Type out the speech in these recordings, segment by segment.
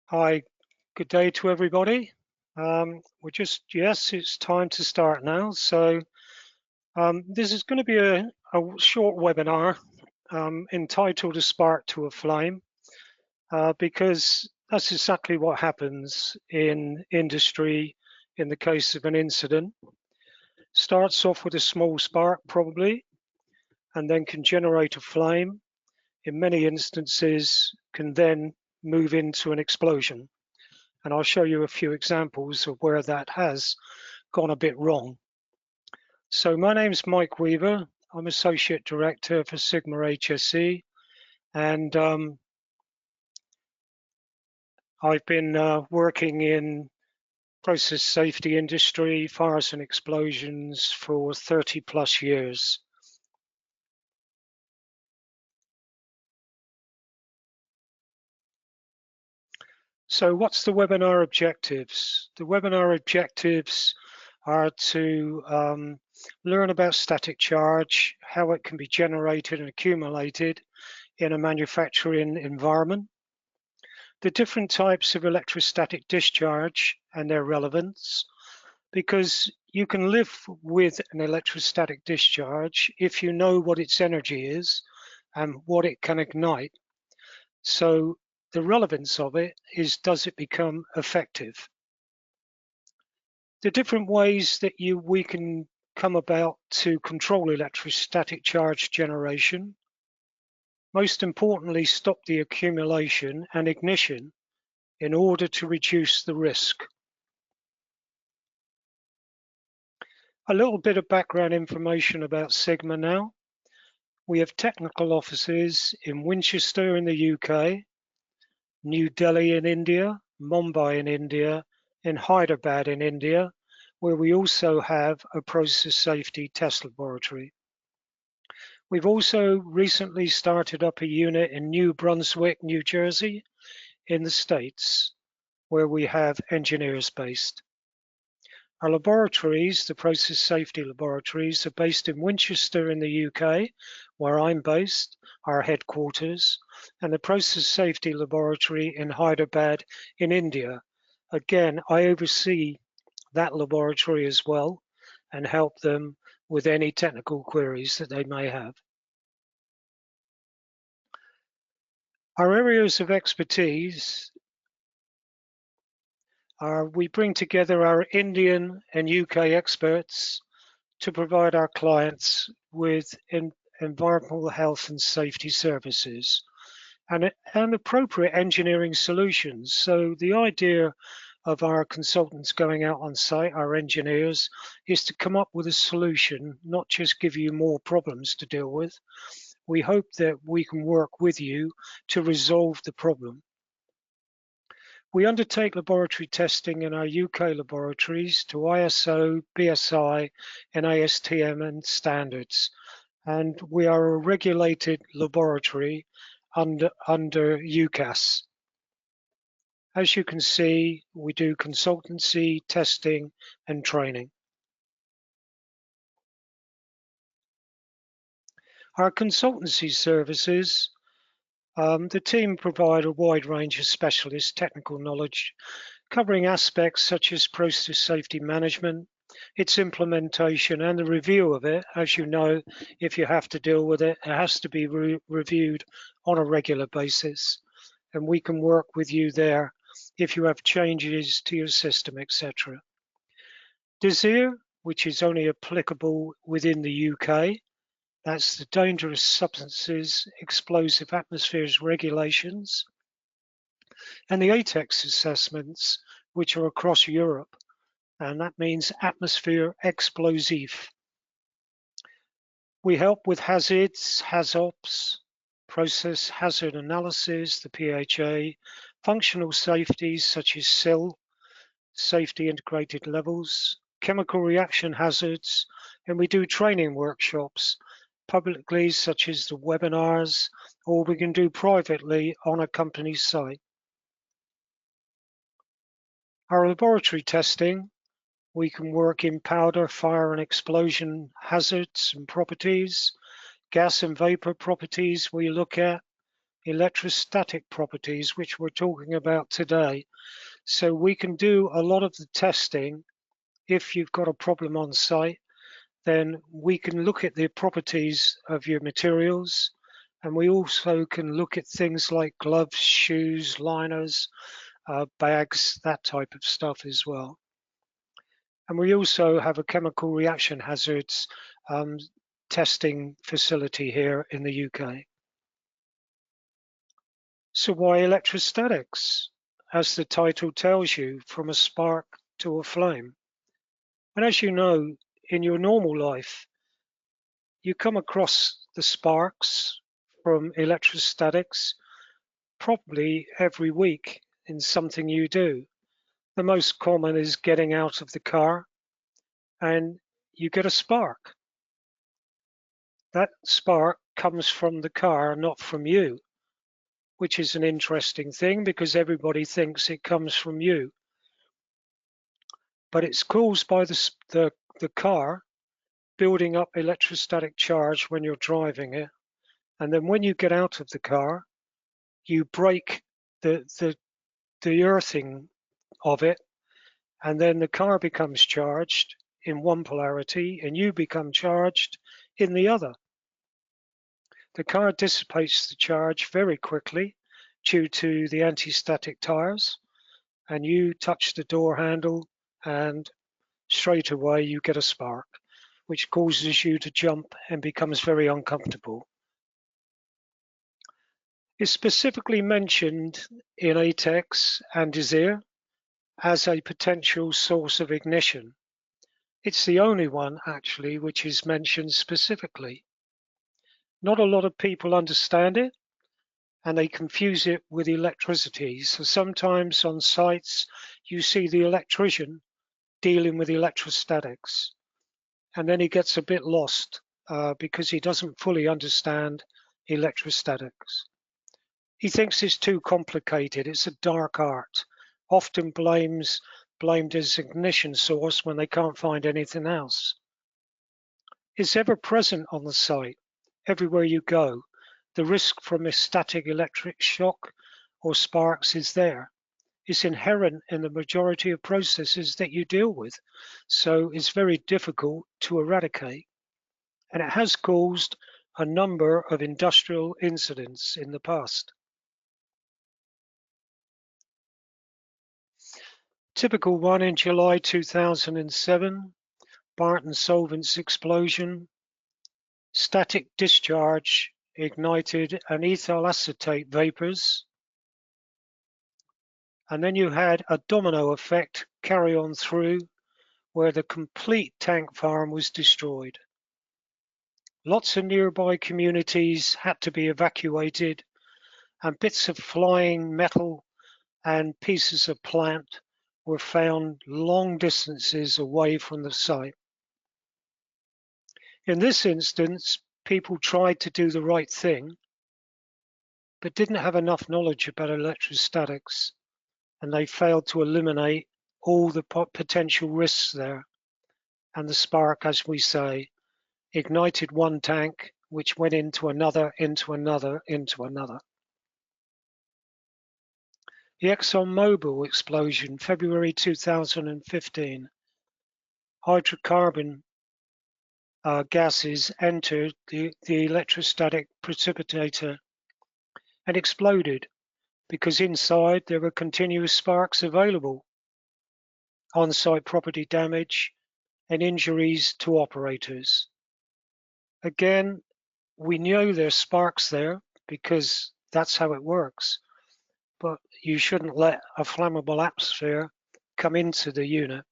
Hi, good day to everybody. Yes, it's time to start now. So this is going to be a short webinar entitled A Spark to a Flame, because that's exactly what happens in industry in the case of an incident. Starts off with a small spark probably, and then can generate a flame. In many instances, can then move into an explosion. And I'll show you a few examples of where that has gone a bit wrong. So my name's Mike Weaver. I'm Associate Director for Sigma-HSE, and I've been working in process safety industry, fires and explosions for 30 plus years. So what's the webinar objectives? The webinar objectives are to learn about static charge, how it can be generated and accumulated in a manufacturing environment, the different types of electrostatic discharge and their relevance, because you can live with an electrostatic discharge if you know what its energy is and what it can ignite. So the relevance of it is, does it become effective? The different ways that we can come about to control electrostatic charge generation. Most importantly, stop the accumulation and ignition in order to reduce the risk. A little bit of background information about Sigma now. We have technical offices in Winchester in the UK, New Delhi in India, Mumbai in India, and Hyderabad in India, where we also have a process safety test laboratory. We've also recently started up a unit in New Brunswick, New Jersey, in the States, where we have engineers based. Our laboratories, the process safety laboratories, are based in Winchester in the UK, where I'm based, our headquarters, and the process safety laboratory in Hyderabad in India. Again, I oversee that laboratory as well and help them with any technical queries that they may have. Our areas of expertise are, we bring together our Indian and UK experts to provide our clients with environmental health and safety services and appropriate engineering solutions. So the idea of our consultants going out on site, our engineers, is to come up with a solution, not just give you more problems to deal with. We hope that we can work with you to resolve the problem. We undertake laboratory testing in our UK laboratories to ISO, BSI, and ASTM and standards, and we are a regulated laboratory under UCAS. As you can see, we do consultancy, testing, and training. Our consultancy services, the team provide a wide range of specialist technical knowledge covering aspects such as process safety management, its implementation and the review of it. As you know, if you have to deal with it, it has to be reviewed on a regular basis, and we can work with you there if you have changes to your system, etc. DESIR, which is only applicable within the UK, that's the Dangerous Substances, Explosive Atmospheres Regulations, and the ATEX assessments, which are across Europe, and that means atmosphere explosive. We help with hazards, HAZOPs, process hazard analysis, the PHA, functional safeties such as SIL, safety integrated levels, chemical reaction hazards, and we do training workshops publicly such as the webinars, or we can do privately on a company site. Our laboratory testing, we can work in powder, fire and explosion hazards and properties, gas and vapor properties we look at, electrostatic properties, which we're talking about today. So we can do a lot of the testing. If you've got a problem on site, then we can look at the properties of your materials, and we also can look at things like gloves, shoes, liners, bags, that type of stuff as well. And we also have a chemical reaction hazards testing facility here in the UK. So why electrostatics? As the title tells you, from a spark to a flame. And as you know, in your normal life, you come across the sparks from electrostatics probably every week in something you do. The most common is getting out of the car and you get a spark. That spark comes from the car, not from you, which is an interesting thing because everybody thinks it comes from you. But it's caused by the car building up electrostatic charge when you're driving it. And then when you get out of the car, you break the earthing of it, and then the car becomes charged in one polarity and you become charged in the other. The car dissipates the charge very quickly due to the anti-static tires, and you touch the door handle and straight away you get a spark, which causes you to jump and becomes very uncomfortable. It's specifically mentioned in ATEX and DESIR as a potential source of ignition. It's the only one actually which is mentioned specifically. Not a lot of people understand it and they confuse it with electricity. So sometimes on sites you see the electrician dealing with electrostatics and then he gets a bit lost because he doesn't fully understand electrostatics. He thinks it's too complicated, it's a dark art, often blamed as ignition source when they can't find anything else. It's ever present on the site, everywhere you go. The risk from a static electric shock or sparks is there. It's inherent in the majority of processes that you deal with, so it's very difficult to eradicate. And it has caused a number of industrial incidents in the past. Typical one in July 2007, Barton Solvents explosion, static discharge ignited an ethyl acetate vapors. And then you had a domino effect carry on through where the complete tank farm was destroyed. Lots of nearby communities had to be evacuated and bits of flying metal and pieces of plant were found long distances away from the site. In this instance, people tried to do the right thing, but didn't have enough knowledge about electrostatics, and they failed to eliminate all the potential risks there. And the spark, as we say, ignited one tank, which went into another, into another, into another. The ExxonMobil explosion, February 2015. Hydrocarbon gases entered the electrostatic precipitator and exploded because inside there were continuous sparks available. On-site property damage and injuries to operators. Again, we know there's sparks there because that's how it works. But you shouldn't let a flammable atmosphere come into the unit.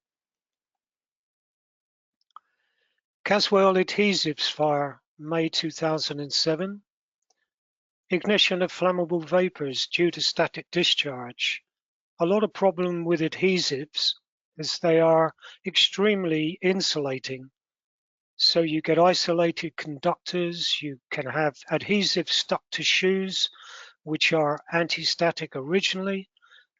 Caswell Adhesives fire, May 2007. Ignition of flammable vapors due to static discharge. A lot of problem with adhesives is they are extremely insulating. So you get isolated conductors, you can have adhesives stuck to shoes, which are anti-static originally,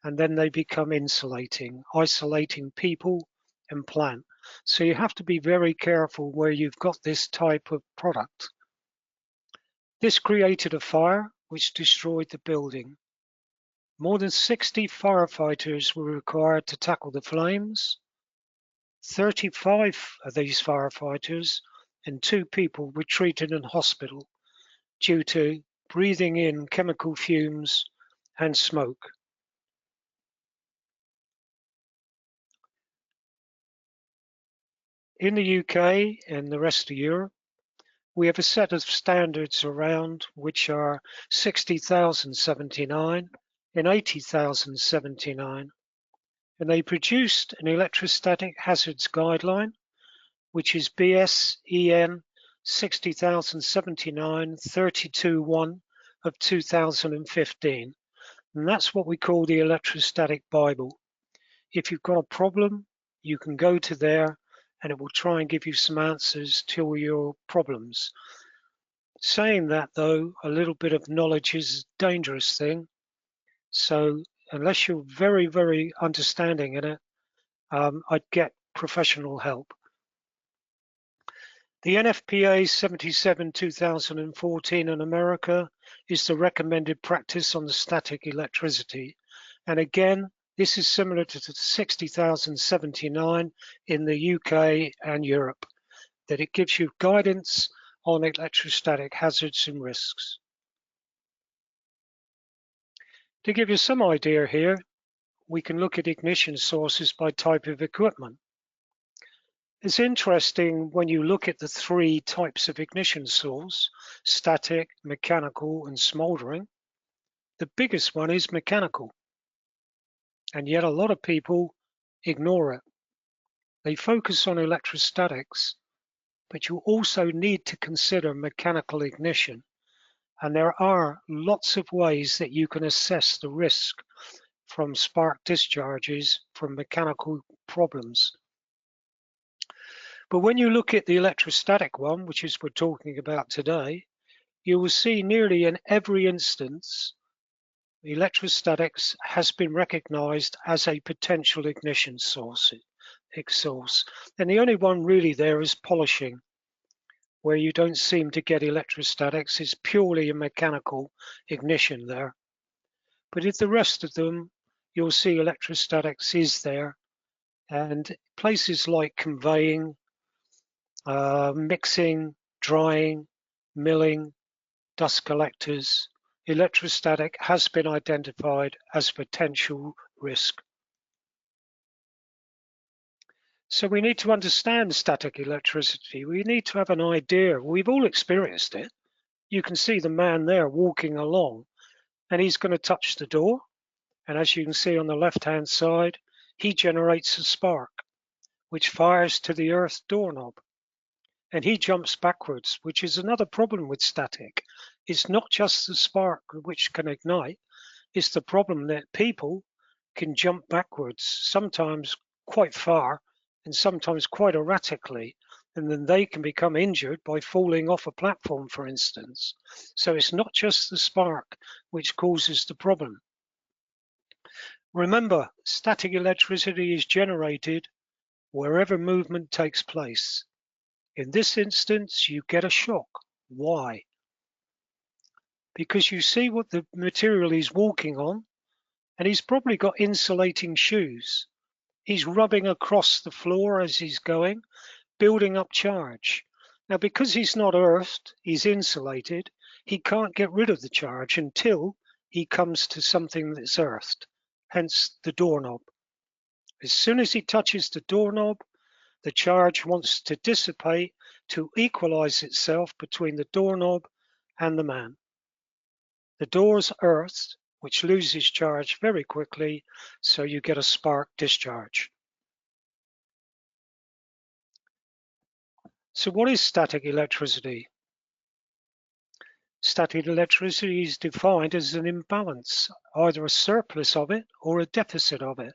and then they become insulating, isolating people and plant. So you have to be very careful where you've got this type of product. This created a fire which destroyed the building. More than 60 firefighters were required to tackle the flames. 35 of these firefighters and 2 people were treated in hospital due to breathing in chemical fumes and smoke. In the UK and the rest of Europe, we have a set of standards around which are 60,079 and 80,079, and they produced an electrostatic hazards guideline, which is BSEN 60,079 32.1 of 2015, and that's what we call the Electrostatic Bible. If you've got a problem, you can go to there and it will try and give you some answers to your problems. Saying that though, a little bit of knowledge is a dangerous thing. So unless you're very, very understanding in it, I'd get professional help. The NFPA 77/2014 in America is the recommended practice on the static electricity. And again, this is similar to the 60,079 in the UK and Europe, that it gives you guidance on electrostatic hazards and risks. To give you some idea here, we can look at ignition sources by type of equipment. It's interesting when you look at the 3 types of ignition source, static, mechanical, and smoldering. The biggest one is mechanical, and yet a lot of people ignore it. They focus on electrostatics, but you also need to consider mechanical ignition. And there are lots of ways that you can assess the risk from spark discharges from mechanical problems. But when you look at the electrostatic one, which is we're talking about today, you will see nearly in every instance, electrostatics has been recognized as a potential ignition source. And the only one really there is polishing, where you don't seem to get electrostatics. It's purely a mechanical ignition there. But if the rest of them, you'll see electrostatics is there. And places like conveying, mixing, drying, milling, dust collectors, electrostatic has been identified as potential risk. So we need to understand static electricity. We need to have an idea. We've all experienced it. You can see the man there walking along, and he's going to touch the door. And as you can see on the left-hand side, he generates a spark, which fires to the earth doorknob. And he jumps backwards, which is another problem with static. It's not just the spark which can ignite, it's the problem that people can jump backwards, sometimes quite far and sometimes quite erratically, and then they can become injured by falling off a platform, for instance. So it's not just the spark which causes the problem. Remember, static electricity is generated wherever movement takes place. In this instance, you get a shock. Why? Because you see what the material he's walking on, and he's probably got insulating shoes. He's rubbing across the floor as he's going, building up charge. Now, because he's not earthed, he's insulated, he can't get rid of the charge until he comes to something that's earthed, hence the doorknob. As soon as he touches the doorknob, the charge wants to dissipate to equalize itself between the doorknob and the man. The door's earthed, which loses charge very quickly, so you get a spark discharge. So what is static electricity? Static electricity is defined as an imbalance, either a surplus of it or a deficit of it,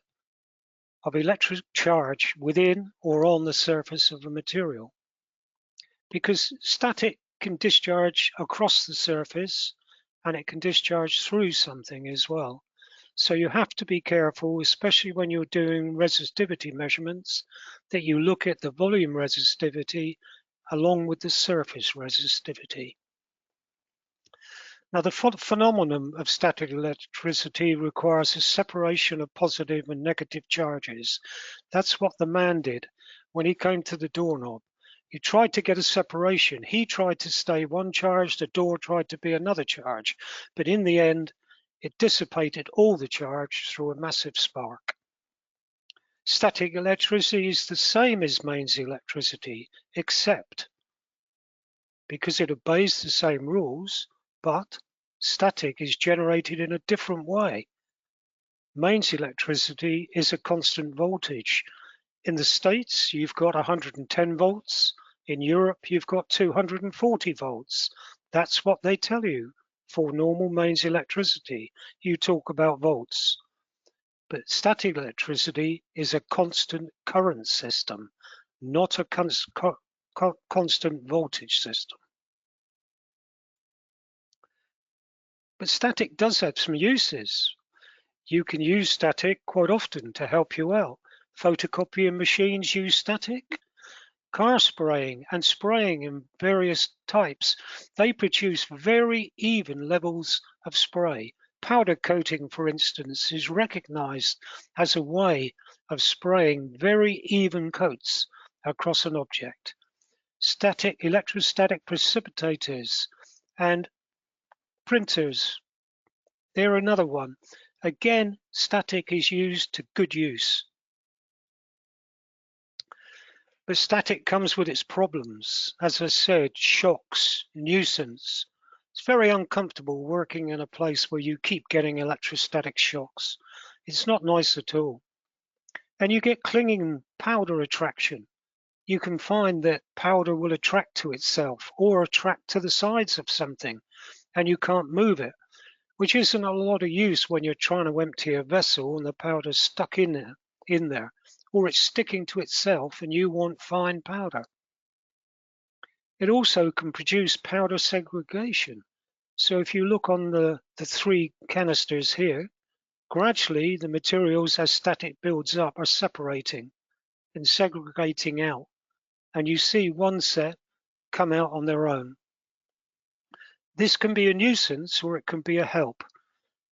of electric charge within or on the surface of a material. Because static can discharge across the surface and it can discharge through something as well. So you have to be careful, especially when you're doing resistivity measurements, that you look at the volume resistivity along with the surface resistivity. Now, the phenomenon of static electricity requires a separation of positive and negative charges. That's what the man did when he came to the doorknob. He tried to get a separation. He tried to stay one charge, the door tried to be another charge, but in the end, it dissipated all the charge through a massive spark. Static electricity is the same as mains electricity, except because it obeys the same rules, but static is generated in a different way. Mains electricity is a constant voltage. In the States, you've got 110 volts. In Europe, you've got 240 volts. That's what they tell you for normal mains electricity. You talk about volts. But static electricity is a constant current system, not a constant voltage system. But static does have some uses. You can use static quite often to help you out. Photocopying machines use static. Car spraying and spraying in various types, they produce very even levels of spray. Powder coating, for instance, is recognized as a way of spraying very even coats across an object. Electrostatic precipitators and printers, they're another one. Again, static is used to good use. But static comes with its problems. As I said, shocks, nuisance. It's very uncomfortable working in a place where you keep getting electrostatic shocks. It's not nice at all. And you get clinging powder attraction. You can find that powder will attract to itself or attract to the sides of something, and you can't move it, which isn't a lot of use when you're trying to empty a vessel and the powder's stuck in there, or it's sticking to itself and you want fine powder. It also can produce powder segregation. So if you look on the three canisters here, gradually the materials as static builds up are separating and segregating out. And you see one set come out on their own. This can be a nuisance or it can be a help,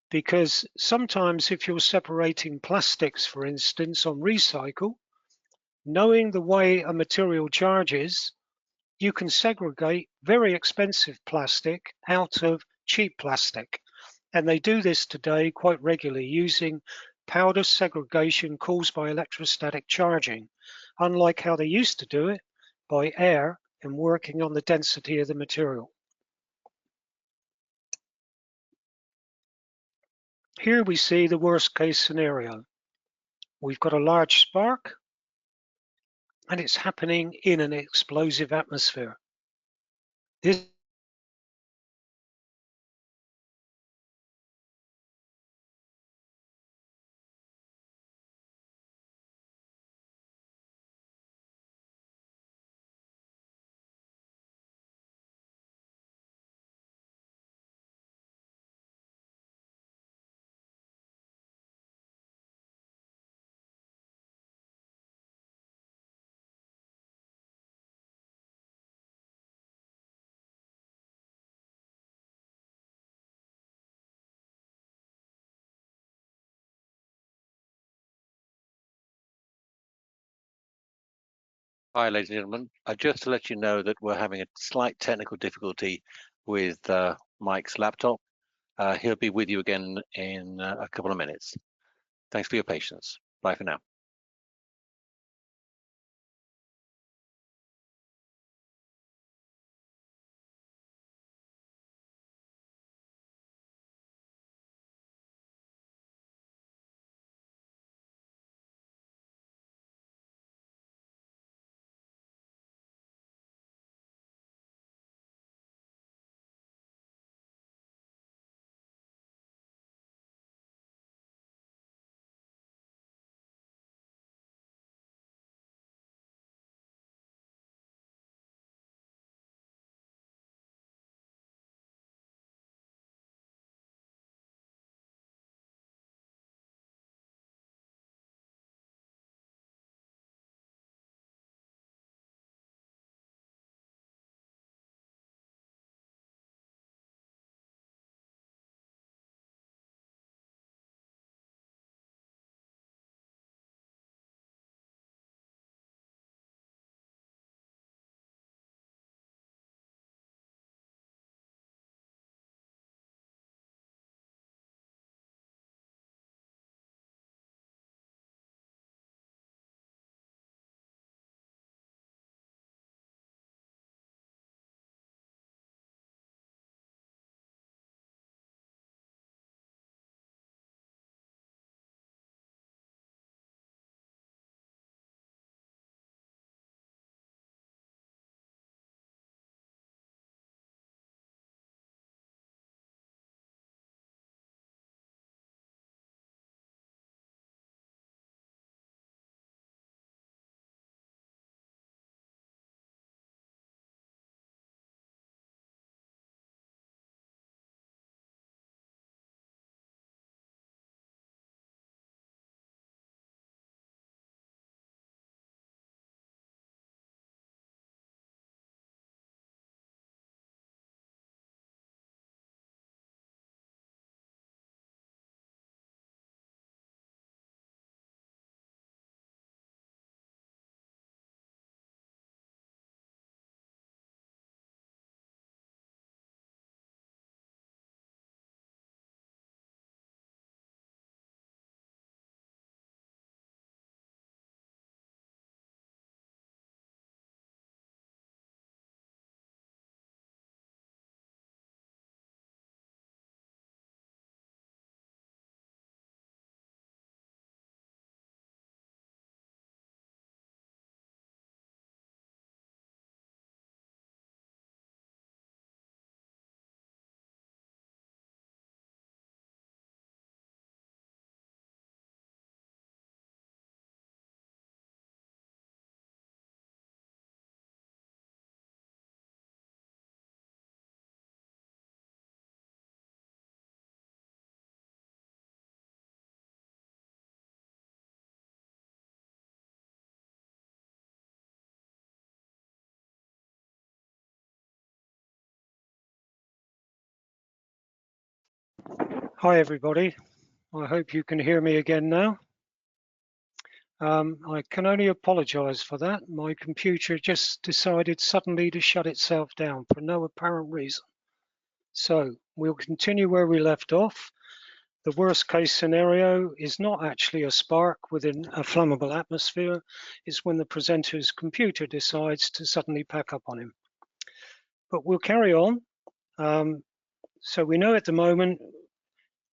because sometimes if you're separating plastics, for instance, on recycle, knowing the way a material charges, you can segregate very expensive plastic out of cheap plastic. And they do this today quite regularly using powder segregation caused by electrostatic charging, unlike how they used to do it by air and working on the density of the material. Here we see the worst case scenario. We've got a large spark and it's happening in an explosive atmosphere. This Hi, ladies and gentlemen. Just to let you know that we're having a slight technical difficulty with Mike's laptop. He'll be with you again in a couple of minutes. Thanks for your patience. Bye for now. Hi everybody, I hope you can hear me again now. I can only apologize for that. My computer just decided suddenly to shut itself down for no apparent reason. So we'll continue where we left off. The worst case scenario is not actually a spark within a flammable atmosphere, it's when the presenter's computer decides to suddenly pack up on him. But we'll carry on. So we know at the moment,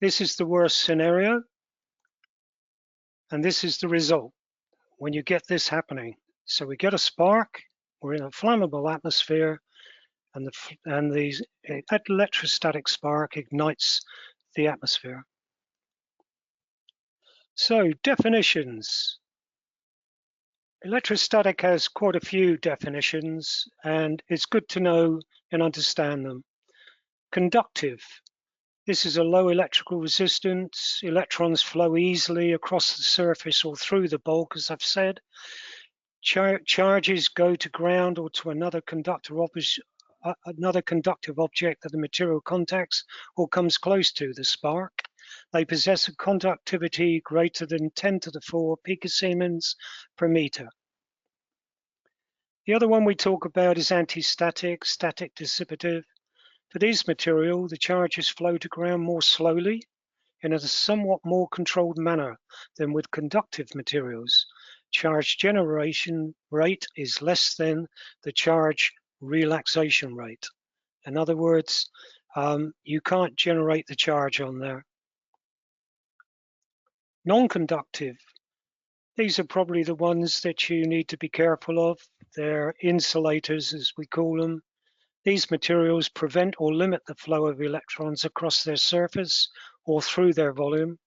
this is the worst scenario, and this is the result when you get this happening. So we get a spark, we're in a flammable atmosphere, and the electrostatic spark ignites the atmosphere. So definitions. Electrostatic has quite a few definitions, and it's good to know and understand them. Conductive. This is a low electrical resistance. Electrons flow easily across the surface or through the bulk, as I've said. Charges go to ground or to another conductive object that the material contacts or comes close to the spark. They possess a conductivity greater than 10 to the 4 picosiemens per meter. The other one we talk about is anti-static, static dissipative. For these material, the charges flow to ground more slowly in a somewhat more controlled manner than with conductive materials. Charge generation rate is less than the charge relaxation rate. In other words, you can't generate the charge on there. Non-conductive. These are probably the ones that you need to be careful of. They're insulators, as we call them. These materials prevent or limit the flow of electrons across their surface or through their volume.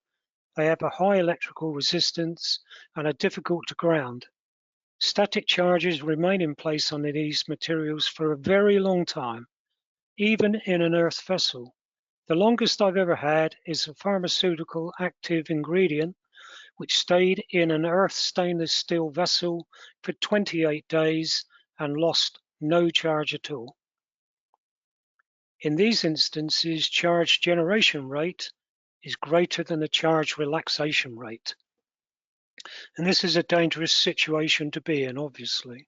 They have a high electrical resistance and are difficult to ground. Static charges remain in place on these materials for a very long time, even in an earth vessel. The longest I've ever had is a pharmaceutical active ingredient which stayed in an earth stainless steel vessel for 28 days and lost no charge at all. In these instances, charge generation rate is greater than the charge relaxation rate. And this is a dangerous situation to be in, obviously.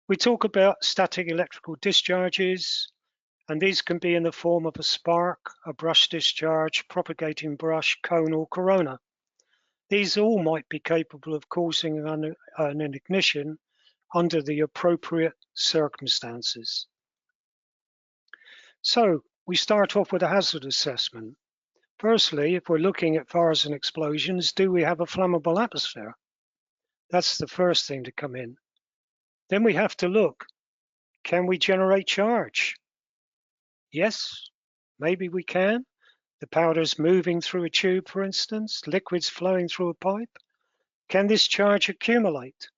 We talk about static electrical discharges, and these can be in the form of a spark, a brush discharge, propagating brush, cone, or corona. These all might be capable of causing an ignition under the appropriate circumstances. So we start off with a hazard assessment. Firstly, if we're looking at fires and explosions, do we have a flammable atmosphere? That's the first thing to come in. Then we have to look, can we generate charge? Yes, maybe we can. The powder's moving through a tube, for instance, liquids flowing through a pipe. Can this charge accumulate?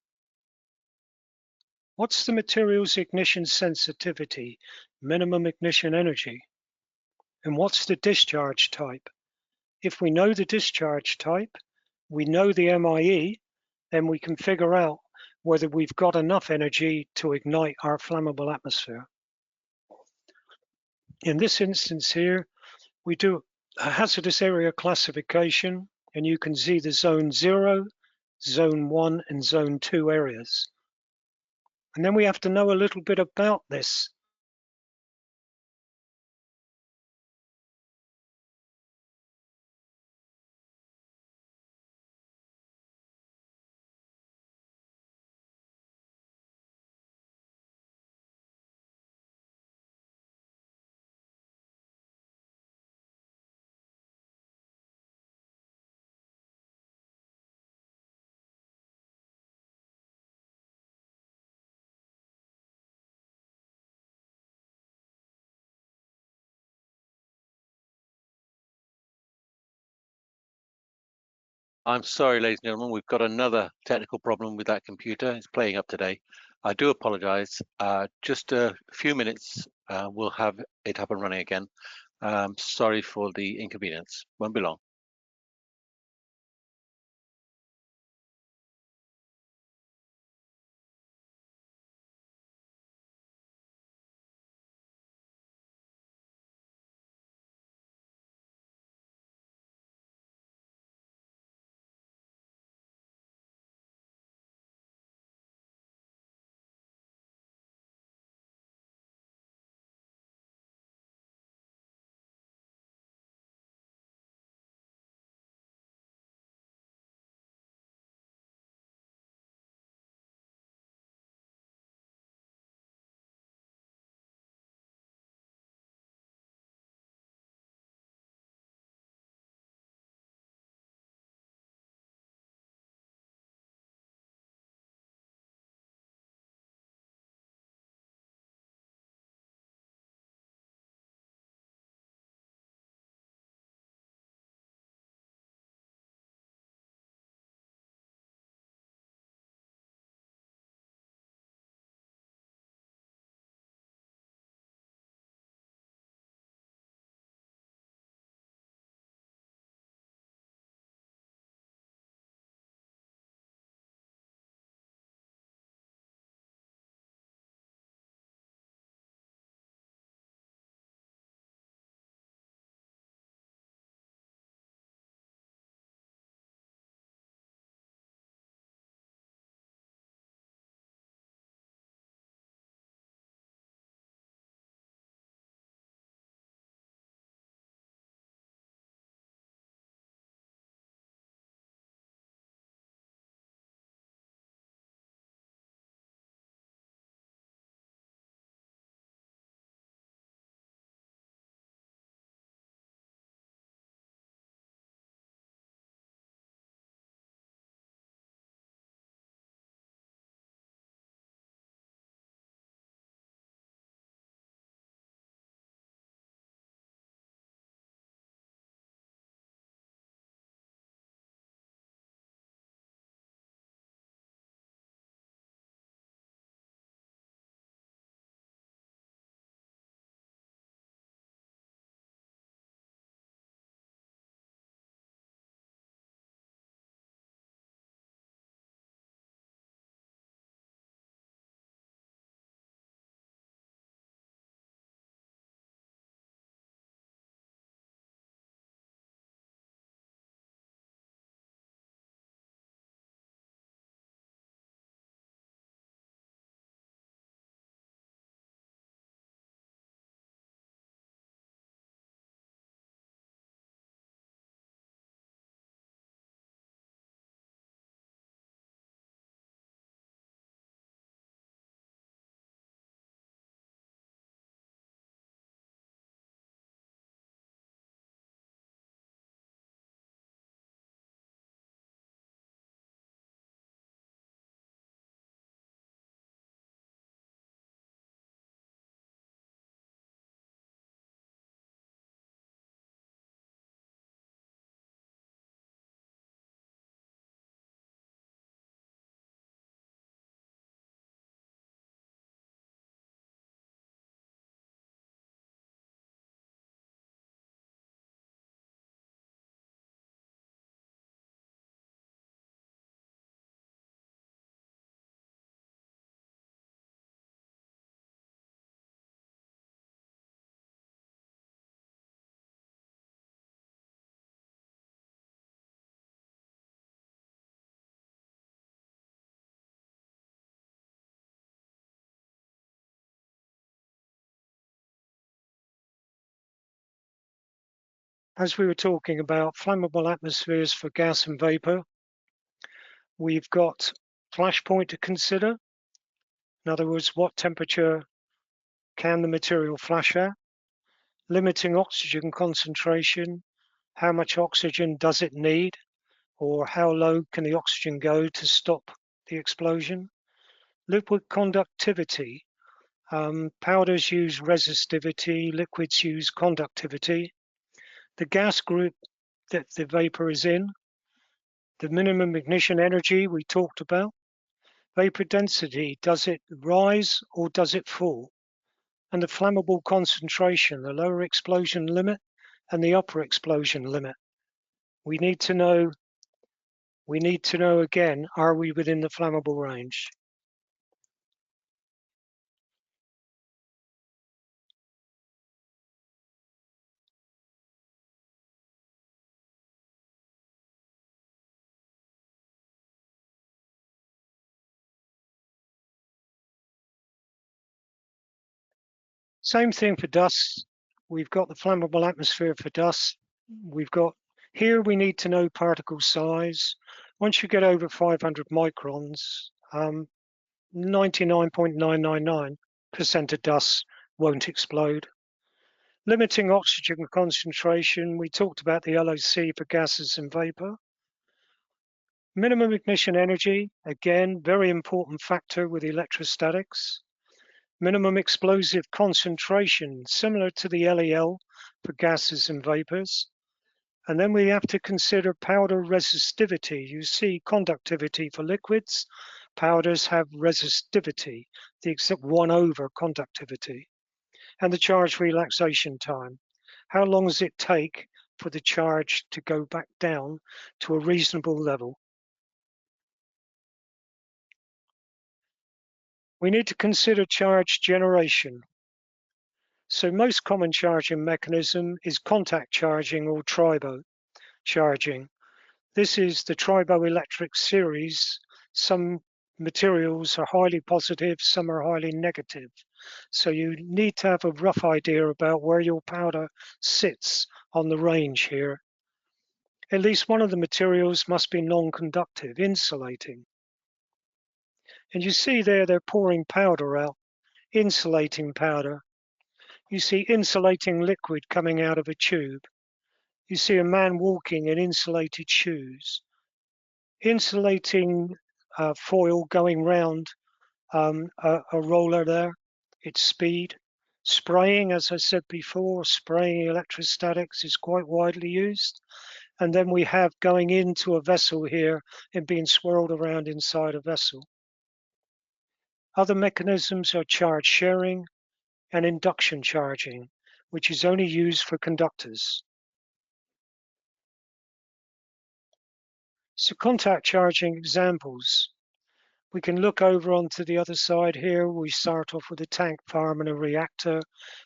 What's the material's ignition sensitivity, minimum ignition energy? And what's the discharge type? If we know the discharge type, we know the MIE, then we can figure out whether we've got enough energy to ignite our flammable atmosphere. In this instance here, we do a hazardous area classification, and you can see the zone 0, zone 1, and zone 2 areas. And then we have to know a little bit about this. I'm sorry, ladies and gentlemen, we've got another technical problem with that computer. It's playing up today. I do apologize. Just a few minutes, we'll have it up and running again. Sorry for the inconvenience. Won't be long. as we were talking about flammable atmospheres for gas and vapor, we've got flash point to consider. In other words, what temperature can the material flash at? Limiting oxygen concentration, how much oxygen does it need, or how low can the oxygen go to stop the explosion? Liquid conductivity. Powders use resistivity, liquids use conductivity. The gas group that the vapor is in, the minimum ignition energy we talked about, vapor density, does it rise or does it fall? And the flammable concentration, the lower explosion limit and the upper explosion limit. We need to know again, are we within the flammable range? Same thing for dust. We've got the flammable atmosphere for dust. We've got here we need to know particle size. Once you get over 500 microns, 99.999% of dust won't explode. Limiting oxygen concentration, we talked about the LOC for gases and vapor. Minimum ignition energy, again, very important factor with electrostatics. Minimum explosive concentration, similar to the LEL for gases and vapors. And then we have to consider powder resistivity. You see conductivity for liquids. Powders have resistivity, the exact 1/over conductivity. And the charge relaxation time. How long does it take for the charge to go back down to a reasonable level? We need to consider charge generation. So most common charging mechanism is contact charging or tribo charging. This is the triboelectric series. Some materials are highly positive, some are highly negative. So you need to have a rough idea about where your powder sits on the range here. At least one of the materials must be non-conductive, insulating. And you see there, they're pouring powder out, insulating powder. You see insulating liquid coming out of a tube. You see a man walking in insulated shoes. Insulating foil going round a roller there, its speed. Spraying, as I said before, spraying electrostatics is quite widely used. And then we have going into a vessel here and being swirled around inside a vessel. Other mechanisms are charge sharing and induction charging, which is only used for conductors. So contact charging examples. We can look over onto the other side here. We start off with a tank farm and a reactor,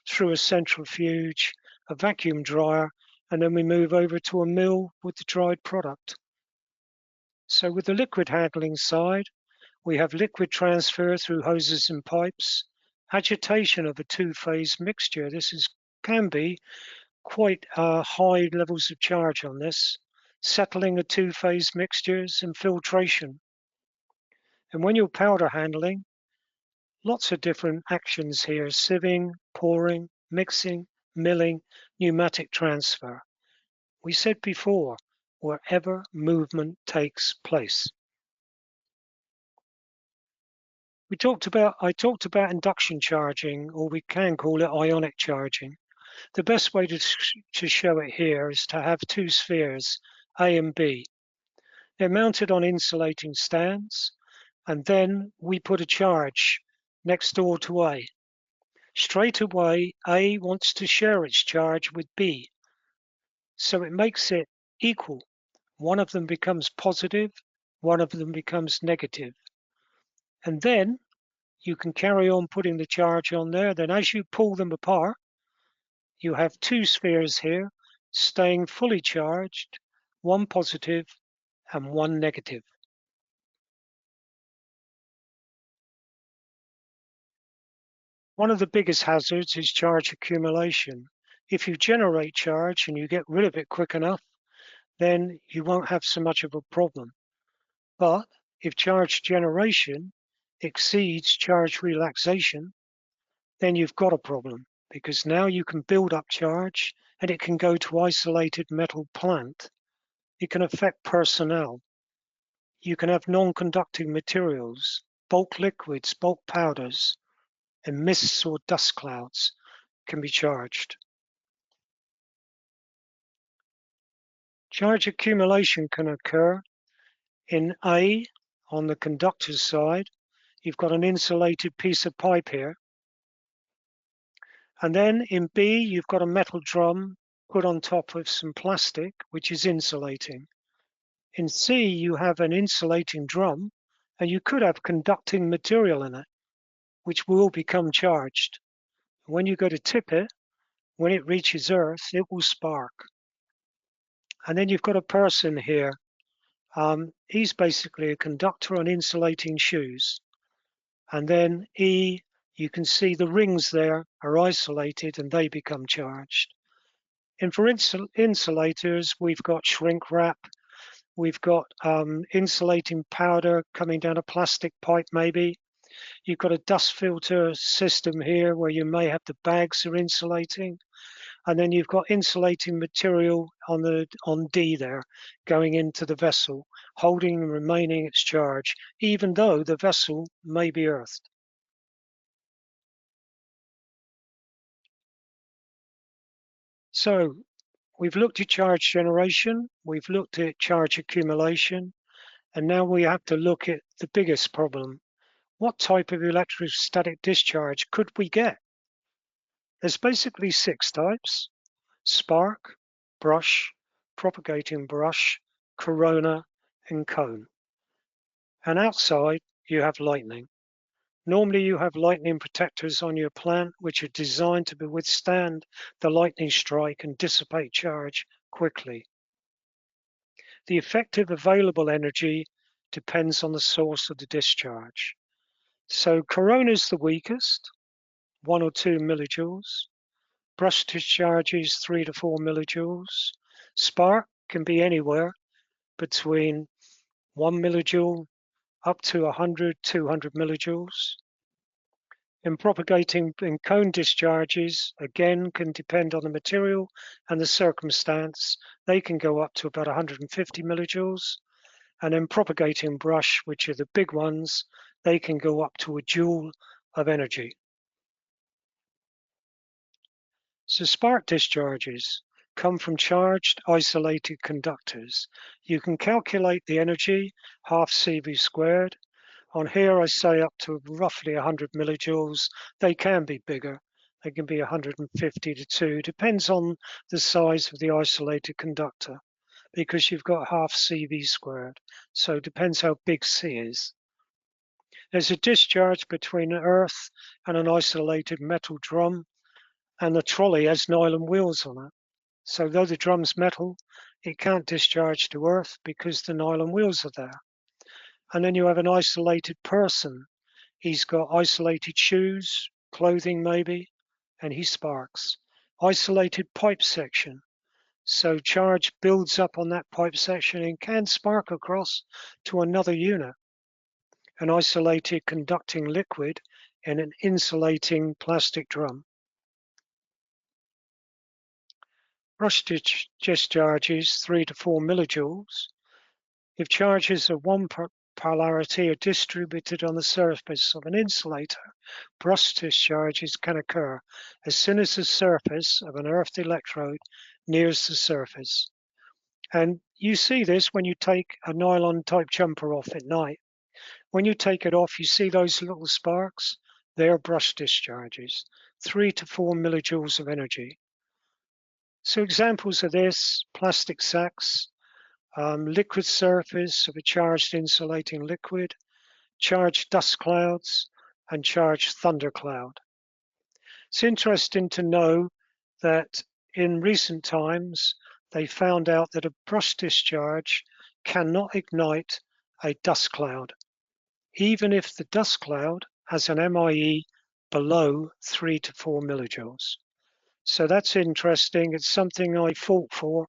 through a centrifuge, a vacuum dryer, and then we move over to a mill with the dried product. So with the liquid handling side, we have liquid transfer through hoses and pipes, agitation of a two-phase mixture. This can be quite high levels of charge on this, settling of two-phase mixtures and filtration. And when you're powder handling, lots of different actions here: sieving, pouring, mixing, milling, pneumatic transfer. We said before, wherever movement takes place. I talked about induction charging, or we can call it ionic charging. The best way to show it here is to have two spheres, A and B. They're mounted on insulating stands, and then we put a charge next door to A. Straight away, A wants to share its charge with B. So it makes it equal. One of them becomes positive, one of them becomes negative. And then you can carry on putting the charge on there. Then as you pull them apart, you have two spheres here staying fully charged, one positive and one negative. One of the biggest hazards is charge accumulation. If you generate charge and you get rid of it quick enough, then you won't have so much of a problem. But if charge generation exceeds charge relaxation, then you've got a problem, because now you can build up charge and it can go to isolated metal plant. It can affect personnel. You can have non-conducting materials, bulk liquids, bulk powders, and mists or dust clouds can be charged. Charge accumulation can occur in A, on the conductor's side. You've got an insulated piece of pipe here. And then in B, you've got a metal drum put on top of some plastic, which is insulating. In C, you have an insulating drum, and you could have conducting material in it, which will become charged. When you go to tip it, when it reaches Earth, it will spark. And then you've got a person here. He's basically a conductor on insulating shoes. And then E, you can see the rings there are isolated and they become charged. And for insulators, we've got shrink wrap, we've got insulating powder coming down a plastic pipe maybe. You've got a dust filter system here where you may have the bags are insulating. And then you've got insulating material on D there going into the vessel, holding and remaining its charge, even though the vessel may be earthed. So we've looked at charge generation, we've looked at charge accumulation, and now we have to look at the biggest problem. What type of electrostatic discharge could we get? There's basically 6 types: spark, brush, propagating brush, corona, and cone. And outside, you have lightning. Normally you have lightning protectors on your plant which are designed to withstand the lightning strike and dissipate charge quickly. The effective available energy depends on the source of the discharge. So corona is the weakest, 1 or 2 millijoules. Brush discharge is 3 to 4 millijoules. Spark can be anywhere between 1 millijoule up to 100, 200 millijoules. In propagating and cone discharges, again, can depend on the material and the circumstance. They can go up to about 150 millijoules. And in propagating brush, which are the big ones, they can go up to a joule of energy. So spark discharges come from charged isolated conductors. You can calculate the energy, half CV squared. On here I say up to roughly 100 millijoules. They can be bigger. They can be 150 to 2, depends on the size of the isolated conductor, because you've got half CV squared. So it depends how big C is. There's a discharge between earth and an isolated metal drum, and the trolley has nylon wheels on it. So though the drum's metal, it can't discharge to earth because the nylon wheels are there. And then you have an isolated person. He's got isolated shoes, clothing maybe, and he sparks. Isolated pipe section. So charge builds up on that pipe section and can spark across to another unit. An isolated conducting liquid in an insulating plastic drum. Brush discharges 3 to 4 millijoules. If charges of one polarity are distributed on the surface of an insulator, brush discharges can occur as soon as the surface of an earthed electrode nears the surface. And you see this when you take a nylon type jumper off at night. When you take it off, you see those little sparks. They're brush discharges, 3 to 4 millijoules of energy. So examples of this: plastic sacks, liquid surface of a charged insulating liquid, charged dust clouds, and charged thundercloud. It's interesting to know that in recent times, they found out that a brush discharge cannot ignite a dust cloud, even if the dust cloud has an MIE below 3 to 4 millijoules. So that's interesting. It's something I fought for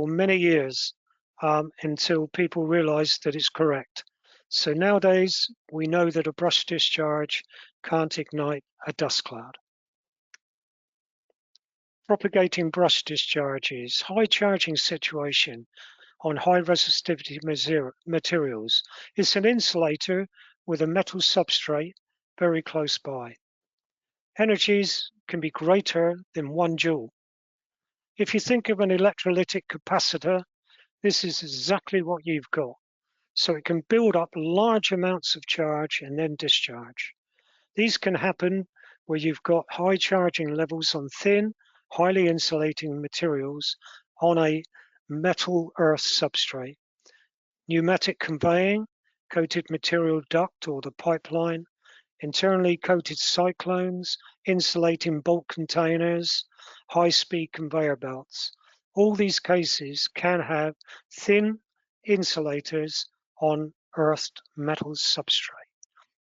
many years until people realized that it's correct. So nowadays, we know that a brush discharge can't ignite a dust cloud. Propagating brush discharges, high charging situation on high resistivity materials. It's an insulator with a metal substrate very close by. Energies can be greater than 1 joule. If you think of an electrolytic capacitor, this is exactly what you've got. So it can build up large amounts of charge and then discharge. These can happen where you've got high charging levels on thin, highly insulating materials on a metal earth substrate. Pneumatic conveying, coated material duct or the pipeline, internally coated cyclones, insulating bulk containers, high-speed conveyor belts. All these cases can have thin insulators on earthed metal substrate.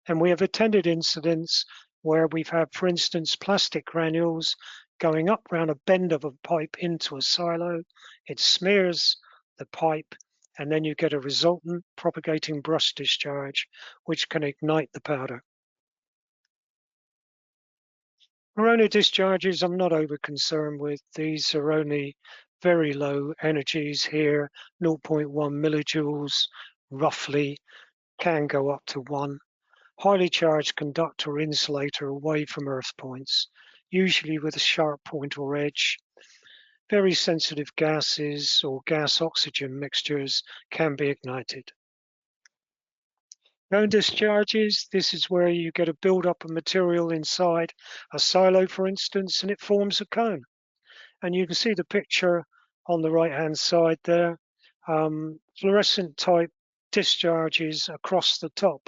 And we have attended incidents where we've had, for instance, plastic granules going up around a bend of a pipe into a silo. It smears the pipe, and then you get a resultant propagating brush discharge, which can ignite the powder. Corona discharges, I'm not over concerned with. These are only very low energies here, 0.1 millijoules roughly, can go up to 1. Highly charged conductor or insulator away from earth points, usually with a sharp point or edge. Very sensitive gases or gas-oxygen mixtures can be ignited. Cone discharges, this is where you get a build-up of material inside a silo, for instance, and it forms a cone. And you can see the picture on the right-hand side there, fluorescent type discharges across the top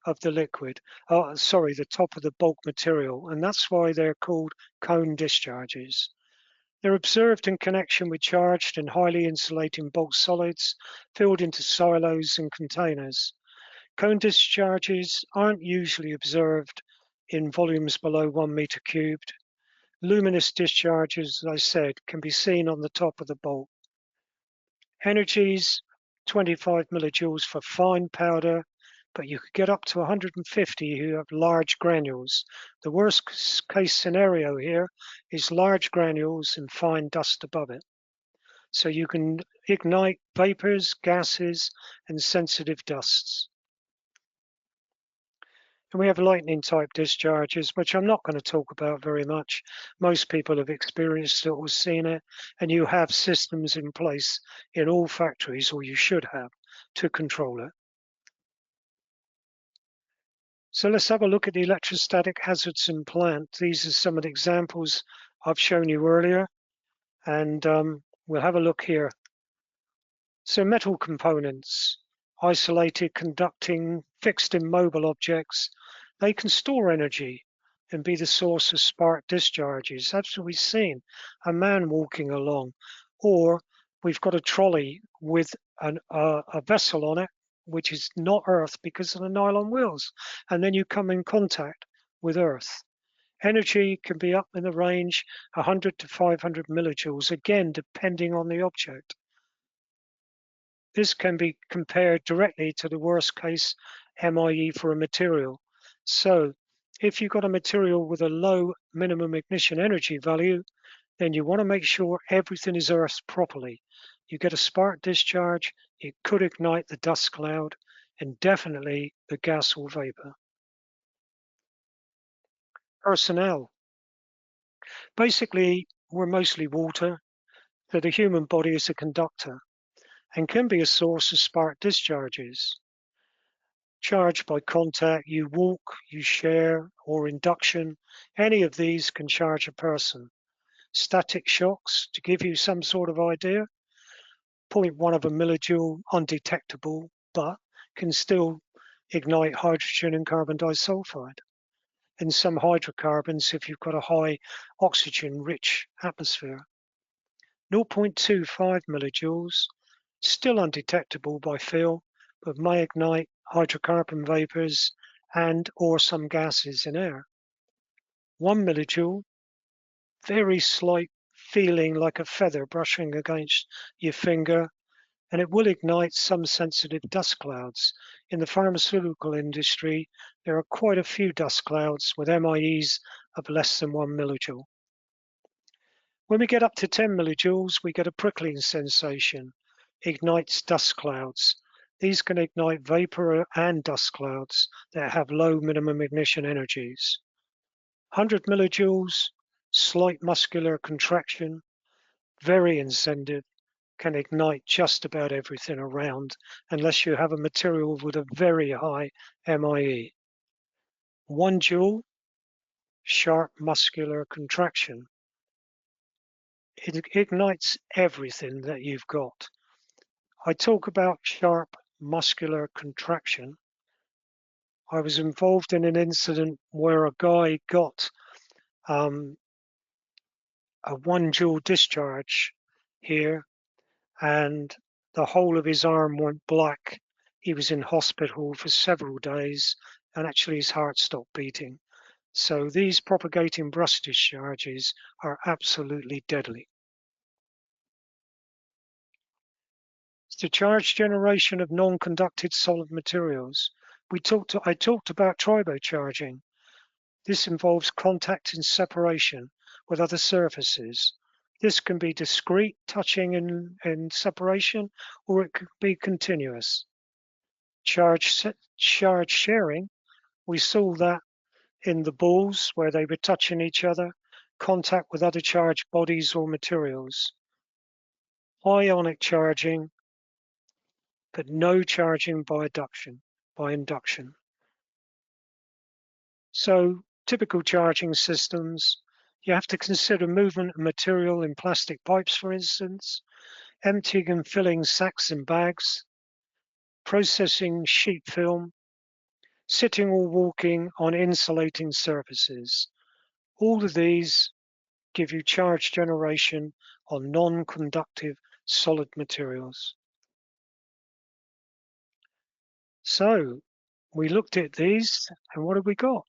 of the liquid, the top of the bulk material, and that's why they're called cone discharges. They're observed in connection with charged and highly insulating bulk solids filled into silos and containers. Cone discharges aren't usually observed in volumes below 1 meter cubed. Luminous discharges, as I said, can be seen on the top of the bulk. Energies, 25 millijoules for fine powder, but you could get up to 150 who have large granules. The worst case scenario here is large granules and fine dust above it. So you can ignite vapors, gases, and sensitive dusts. And we have lightning type discharges, which I'm not going to talk about very much. Most people have experienced it or seen it, and you have systems in place in all factories, or you should have, to control it. So let's have a look at the electrostatic hazards in plant. These are some of the examples I've shown you earlier, and we'll have a look here. So metal components, isolated, conducting, fixed immobile objects, they can store energy and be the source of spark discharges. That's what we've seen, a man walking along, or we've got a trolley with a vessel on it, which is not earth because of the nylon wheels, and then you come in contact with earth. Energy can be up in the range 100 to 500 millijoules, again, depending on the object. This can be compared directly to the worst case MIE for a material. So if you've got a material with a low minimum ignition energy value, then you want to make sure everything is earthed properly. You get a spark discharge, it could ignite the dust cloud, and definitely the gas or vapor. Personnel. Basically, we're mostly water, so the human body is a conductor and can be a source of spark discharges. Charged by contact, you walk, you share, or induction, any of these can charge a person. Static shocks, to give you some sort of idea, 0.1 of a millijoule, undetectable, but can still ignite hydrogen and carbon disulfide. And some hydrocarbons if you've got a high oxygen-rich atmosphere. 0.25 millijoules, still undetectable by feel, but may ignite hydrocarbon vapors and or some gases in air. 1 millijoule, very slight feeling like a feather brushing against your finger, and it will ignite some sensitive dust clouds. In the pharmaceutical industry, there are quite a few dust clouds with MIEs of less than 1 millijoule. When we get up to 10 millijoules, we get a prickling sensation, ignites dust clouds. These can ignite vapor and dust clouds that have low minimum ignition energies. 100 millijoules, slight muscular contraction, very incendive, can ignite just about everything around unless you have a material with a very high MIE. 1 joule, sharp muscular contraction. It ignites everything that you've got. I talk about sharp muscular contraction. I was involved in an incident where a guy got a 1 joule discharge here, and the whole of his arm went black. He was in hospital for several days, and actually his heart stopped beating. So these propagating brush discharges are absolutely deadly. It's the charge generation of non-conductive solid materials. I talked about tribocharging. This involves contact and separation with other surfaces. This can be discrete, touching and separation, or it could be continuous. Charge sharing, we saw that in the balls where they were touching each other, contact with other charged bodies or materials. Ionic charging, but no charging by induction. So typical charging systems, you have to consider movement of material in plastic pipes, for instance, emptying and filling sacks and bags, processing sheet film, sitting or walking on insulating surfaces. All of these give you charge generation on non-conductive solid materials. So we looked at these, and what have we got?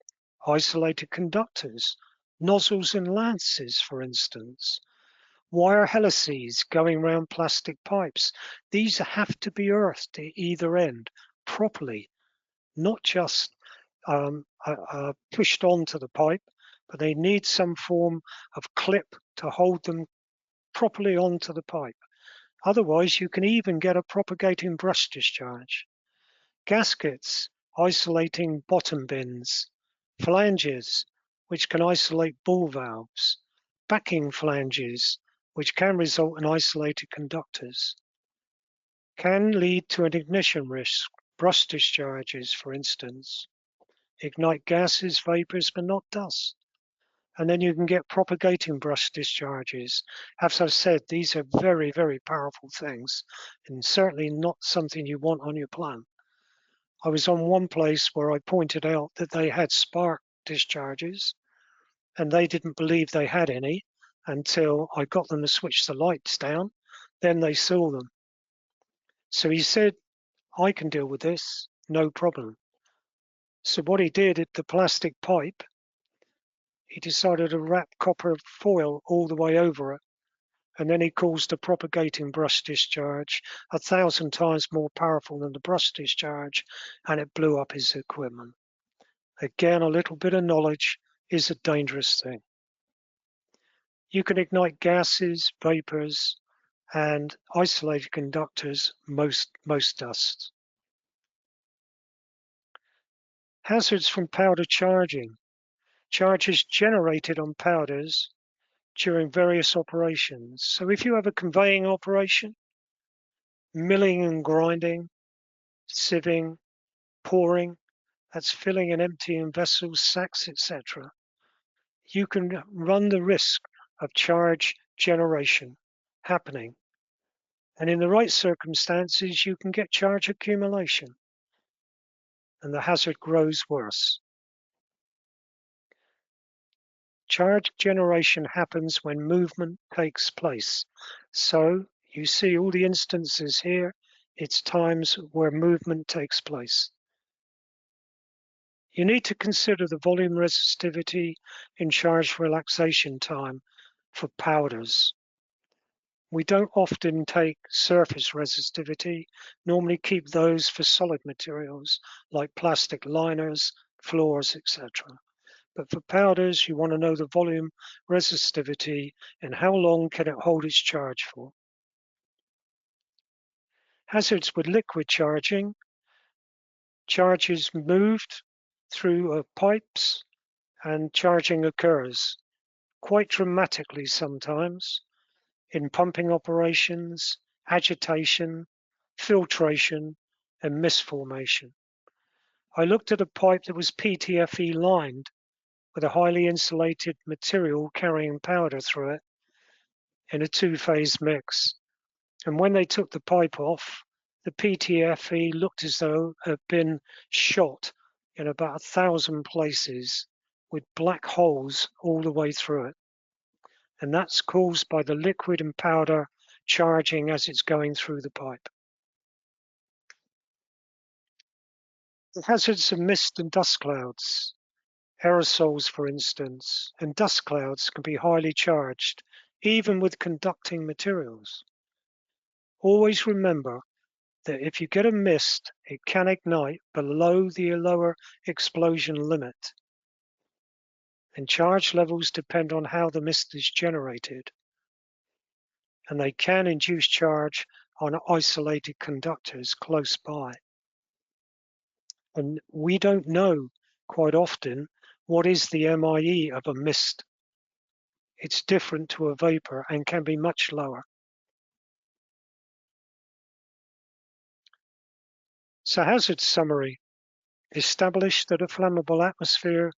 Isolated conductors, nozzles and lances, for instance, wire helices going around plastic pipes. These have to be earthed at either end properly, not just pushed onto the pipe, but they need some form of clip to hold them properly onto the pipe. Otherwise, you can even get a propagating brush discharge. Gaskets, isolating bottom bins. Flanges, which can isolate ball valves. Backing flanges, which can result in isolated conductors. Can lead to an ignition risk, brush discharges, for instance. Ignite gases, vapors, but not dust. And then you can get propagating brush discharges. As I've said, these are very, very powerful things, and certainly not something you want on your plant. I was on one place where I pointed out that they had spark discharges, and they didn't believe they had any until I got them to switch the lights down. Then they saw them. So he said, I can deal with this, no problem. So what he did at the plastic pipe, he decided to wrap copper foil all the way over it, and then he caused a propagating brush discharge 1,000 times more powerful than the brush discharge, and it blew up his equipment. Again, a little bit of knowledge is a dangerous thing. You can ignite gases, vapors, and isolated conductors, most dusts. Hazards from powder charging. Charges generated on powders during various operations. So if you have a conveying operation, milling and grinding, sieving, pouring, that's filling and emptying vessels, sacks, etc., you can run the risk of charge generation happening. And in the right circumstances, you can get charge accumulation, and the hazard grows worse. Charge generation happens when movement takes place. So you see all the instances here, it's times where movement takes place. You need to consider the volume resistivity in charge relaxation time for powders. We don't often take surface resistivity, normally keep those for solid materials like plastic liners, floors, etc. But for powders, you want to know the volume resistivity and how long can it hold its charge for. Hazards with liquid charging. Charge is moved through pipes and charging occurs quite dramatically sometimes in pumping operations, agitation, filtration, and mist formation. I looked at a pipe that was PTFE lined with a highly insulated material carrying powder through it in a two-phase mix. And when they took the pipe off, the PTFE looked as though it had been shot in about 1,000 places with black holes all the way through it. And that's caused by the liquid and powder charging as it's going through the pipe. The hazards of mist and dust clouds. Aerosols, for instance, and dust clouds can be highly charged, even with conducting materials. Always remember that if you get a mist, it can ignite below the lower explosion limit. And charge levels depend on how the mist is generated. And they can induce charge on isolated conductors close by. And we don't know quite often what is the MIE of a mist. It's different to a vapor and can be much lower. So hazard summary. Establish that a flammable atmosphere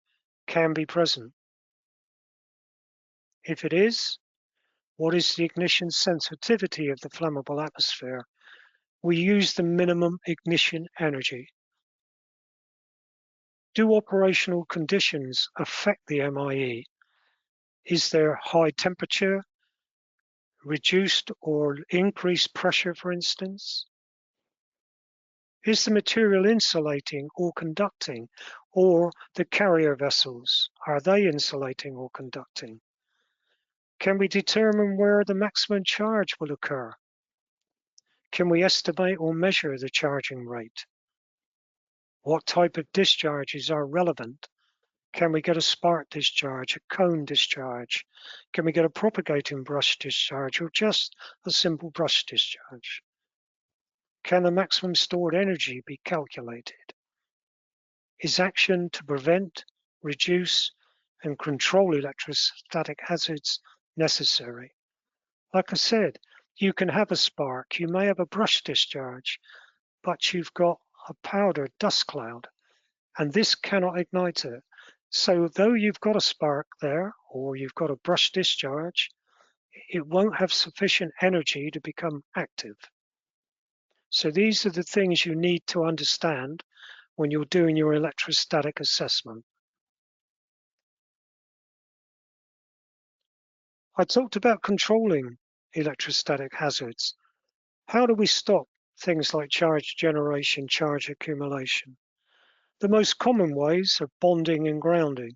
can be present. If it is, what is the ignition sensitivity of the flammable atmosphere? We use the minimum ignition energy. Do operational conditions affect the MIE? Is there high temperature, reduced or increased pressure, for instance? Is the material insulating or conducting, or the carrier vessels, are they insulating or conducting? Can we determine where the maximum charge will occur? Can we estimate or measure the charging rate? What type of discharges are relevant? Can we get a spark discharge, a cone discharge? Can we get a propagating brush discharge or just a simple brush discharge? Can the maximum stored energy be calculated? Is action to prevent, reduce, and control electrostatic hazards necessary? Like I said, you can have a spark, you may have a brush discharge, but you've got a powder dust cloud, and this cannot ignite it. So though you've got a spark there, or you've got a brush discharge, it won't have sufficient energy to become active. So these are the things you need to understand when you're doing your electrostatic assessment. I talked about controlling electrostatic hazards. How do we stop things like charge generation, charge accumulation? The most common ways are bonding and grounding.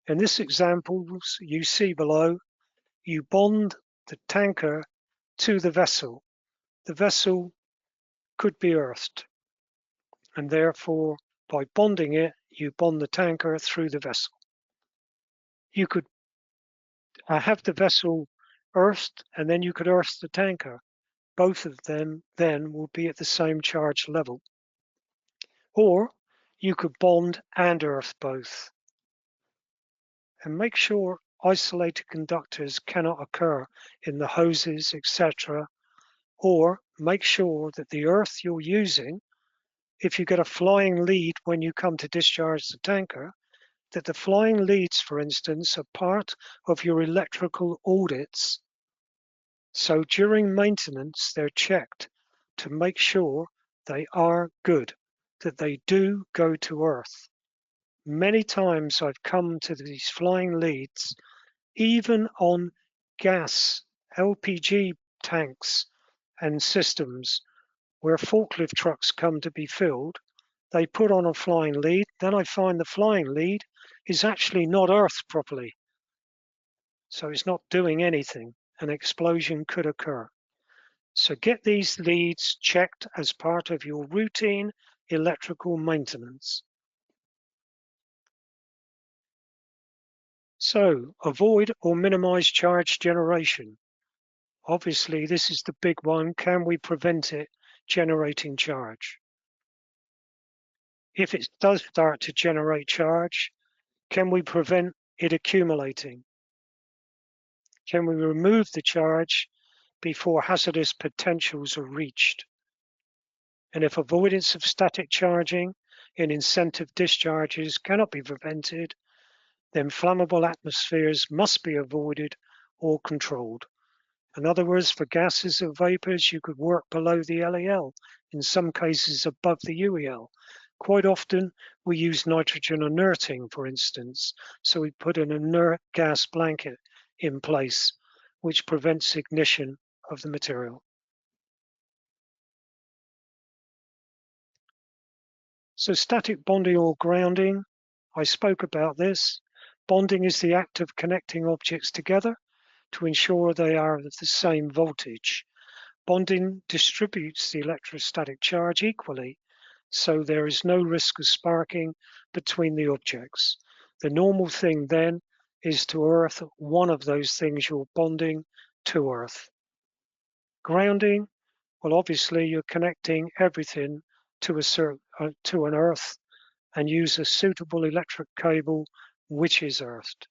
In this example you see below, you bond the tanker to the vessel. The vessel could be earthed, and therefore by bonding it, you bond the tanker through the vessel. You could have the vessel earthed, and then you could earth the tanker. Both of them then will be at the same charge level. Or you could bond and earth both. And make sure isolated conductors cannot occur in the hoses, etc. Or make sure that the earth you're using, if you get a flying lead when you come to discharge the tanker, that the flying leads, for instance, are part of your electrical audits. So during maintenance, they're checked to make sure they are good, that they do go to earth. Many times I've come to these flying leads, even on gas, LPG tanks and systems where forklift trucks come to be filled, they put on a flying lead, then I find the flying lead is actually not earthed properly. So it's not doing anything. An explosion could occur. So get these leads checked as part of your routine electrical maintenance. So avoid or minimize charge generation. Obviously, this is the big one. Can we prevent it generating charge? If it does start to generate charge, can we prevent it accumulating? Can we remove the charge before hazardous potentials are reached? And if avoidance of static charging in incentive discharges cannot be prevented, then flammable atmospheres must be avoided or controlled. In other words, for gases or vapors, you could work below the LEL, in some cases above the UEL. Quite often, we use nitrogen inerting, for instance, so we put an inert gas blanket in place, which prevents ignition of the material. So static bonding or grounding, I spoke about this. Bonding is the act of connecting objects together to ensure they are of the same voltage. Bonding distributes the electrostatic charge equally, so there is no risk of sparking between the objects. The normal thing then is to earth one of those things you're bonding to earth. Grounding, well, obviously you're connecting everything to an earth and use a suitable electric cable which is earthed.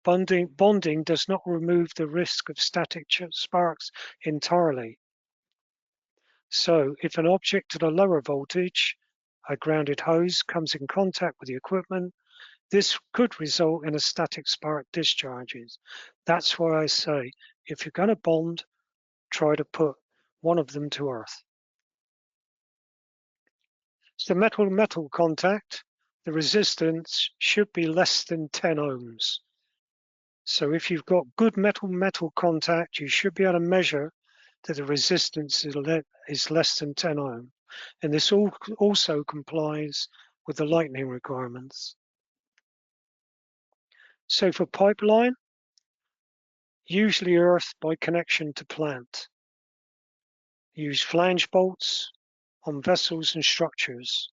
Bonding does not remove the risk of static sparks entirely. So if an object at a lower voltage, a grounded hose, comes in contact with the equipment, this could result in a static spark discharges. That's why I say, if you're going to bond, try to put one of them to earth. So metal-metal contact, the resistance should be less than 10 ohms. So if you've got good metal-metal contact, you should be able to measure that the resistance is less than 10 ohm. And this also complies with the lightning requirements. So for pipeline, usually earthed by connection to plant. Use flange bolts on vessels and structures.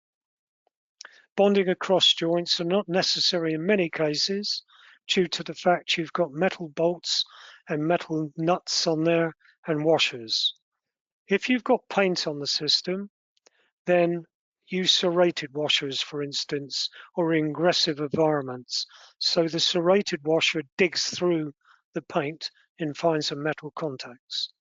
Bonding across joints are not necessary in many cases due to the fact you've got metal bolts and metal nuts on there and washers. If you've got paint on the system, then use serrated washers, for instance, or ingressive environments. So the serrated washer digs through the paint and finds some metal contacts.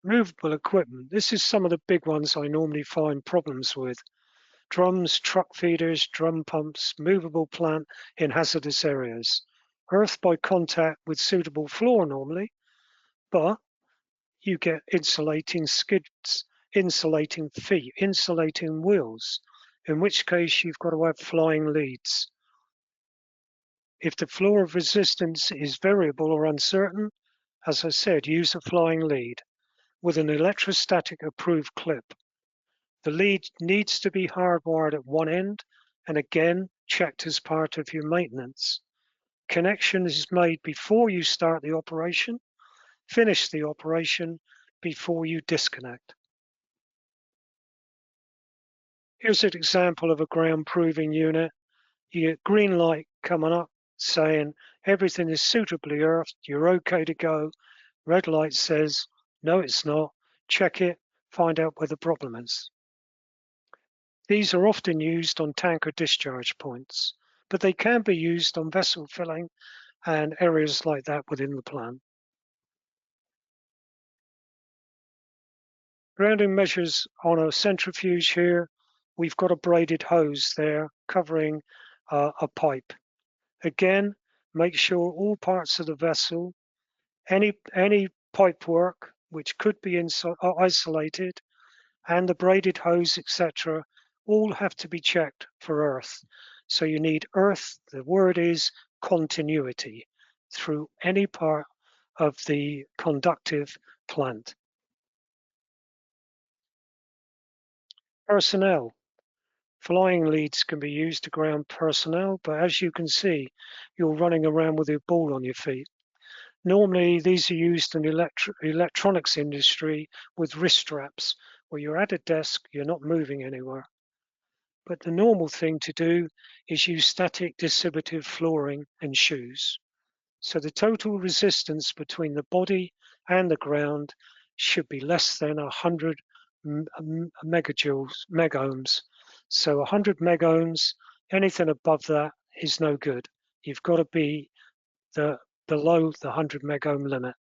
Movable equipment. This is some of the big ones I normally find problems with. Drums, truck feeders, drum pumps, movable plant in hazardous areas. Earth by contact with suitable floor normally, but you get insulating skids, insulating feet, insulating wheels, in which case you've got to have flying leads. If the floor of resistance is variable or uncertain, as I said, use a flying lead with an electrostatic approved clip. The lead needs to be hardwired at one end and again checked as part of your maintenance. Connection is made before you start the operation. Finish the operation before you disconnect. Here's an example of a ground proving unit. You get green light coming up saying everything is suitably earthed, you're okay to go. Red light says, no, it's not. Check it, find out where the problem is. These are often used on tanker discharge points, but they can be used on vessel filling and areas like that within the plant. Grounding measures on a centrifuge here. We've got a braided hose there covering a pipe. Again, make sure all parts of the vessel, any pipe work which could be isolated, and the braided hose, etc., all have to be checked for earth. So you need earth, the word is continuity, through any part of the conductive plant. Personnel. Flying leads can be used to ground personnel, but as you can see, you're running around with a ball on your feet. Normally, these are used in the electronics industry with wrist straps, where you're at a desk, you're not moving anywhere. But the normal thing to do is use static distributive flooring and shoes. So the total resistance between the body and the ground should be less than 100 megohms. So 100 megohms, anything above that is no good. You've got to be below the 100 megohm limit.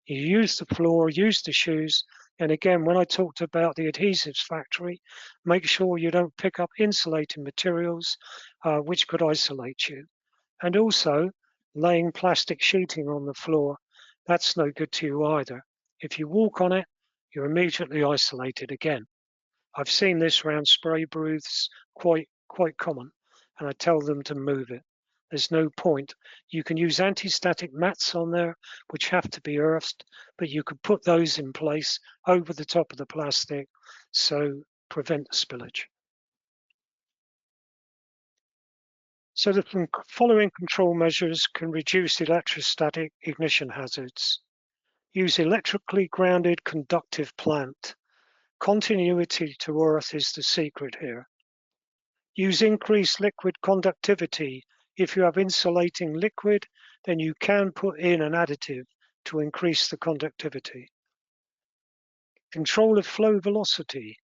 You use the floor, use the shoes, and again, when I talked about the adhesives factory, make sure you don't pick up insulating materials which could isolate you. And also, laying plastic sheeting on the floor, that's no good to you either. If you walk on it, you're immediately isolated again. I've seen this around spray booths, quite common, and I tell them to move it. There's no point. You can use anti-static mats on there, which have to be earthed, but you could put those in place over the top of the plastic, so prevent the spillage. So the following control measures can reduce electrostatic ignition hazards. Use electrically grounded conductive plant. Continuity to earth is the secret here. Use increased liquid conductivity. If you have insulating liquid, then you can put in an additive to increase the conductivity. Control of flow velocity.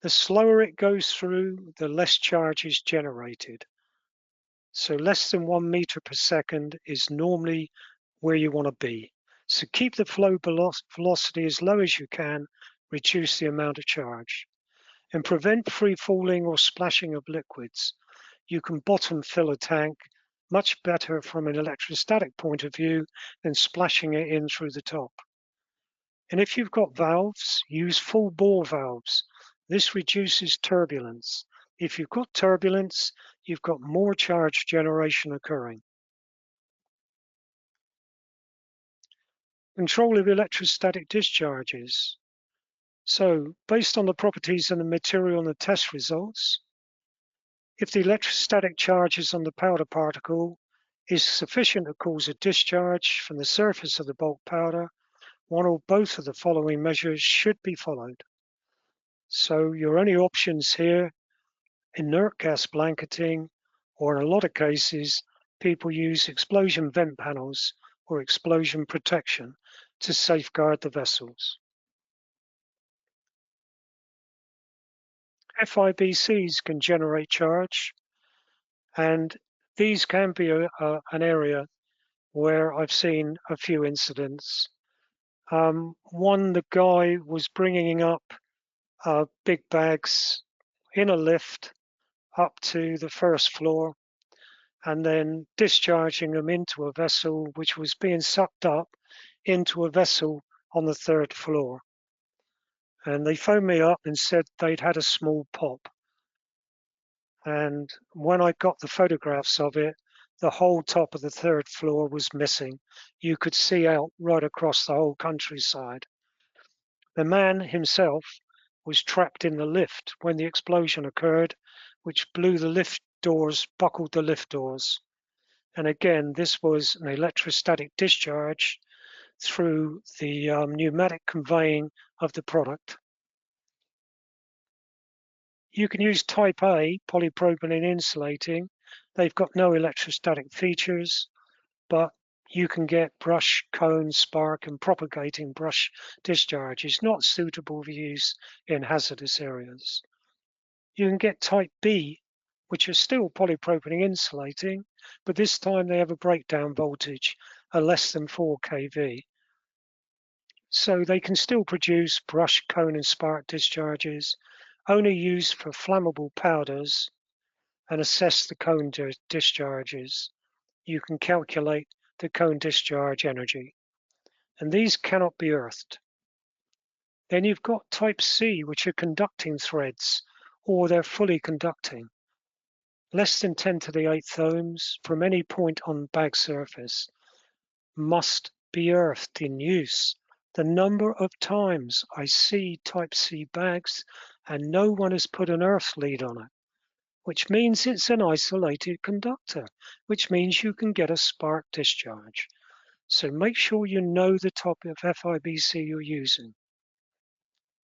The slower it goes through, the less charge is generated. So less than 1 meter per second is normally where you want to be. So keep the flow velocity as low as you can, reduce the amount of charge. And prevent free falling or splashing of liquids. You can bottom fill a tank much better from an electrostatic point of view than splashing it in through the top. And if you've got valves, use full bore valves. This reduces turbulence. If you've got turbulence, you've got more charge generation occurring. Control of electrostatic discharges. So, based on the properties and the material and the test results, if the electrostatic charges on the powder particle is sufficient to cause a discharge from the surface of the bulk powder, one or both of the following measures should be followed. So your only options here, inert gas blanketing, or in a lot of cases, people use explosion vent panels or explosion protection to safeguard the vessels. FIBCs can generate charge, and these can be an area where I've seen a few incidents. One, the guy was bringing up big bags in a lift up to the first floor and then discharging them into a vessel which was being sucked up into a vessel on the third floor. And they phoned me up and said they'd had a small pop. And when I got the photographs of it, the whole top of the third floor was missing. You could see out right across the whole countryside. The man himself was trapped in the lift when the explosion occurred, which blew the lift doors, buckled the lift doors. And again, this was an electrostatic discharge through the pneumatic conveying of the product. You can use type A polypropylene insulating. They've got no electrostatic features, but you can get brush, cone, spark, and propagating brush discharges, not suitable for use in hazardous areas. You can get type B, which are still polypropylene insulating, but this time they have a breakdown voltage of less than 4 kV. So they can still produce brush, cone, and spark discharges, only used for flammable powders, and assess the cone discharges. You can calculate the cone discharge energy, and these cannot be earthed. Then you've got type C, which are conducting threads, or they're fully conducting. Less than 10 to the 8th ohms from any point on bag surface must be earthed in use. The number of times I see type C bags and no one has put an earth lead on it. which means it's an isolated conductor, which means you can get a spark discharge. So make sure you know the type of FIBC you're using.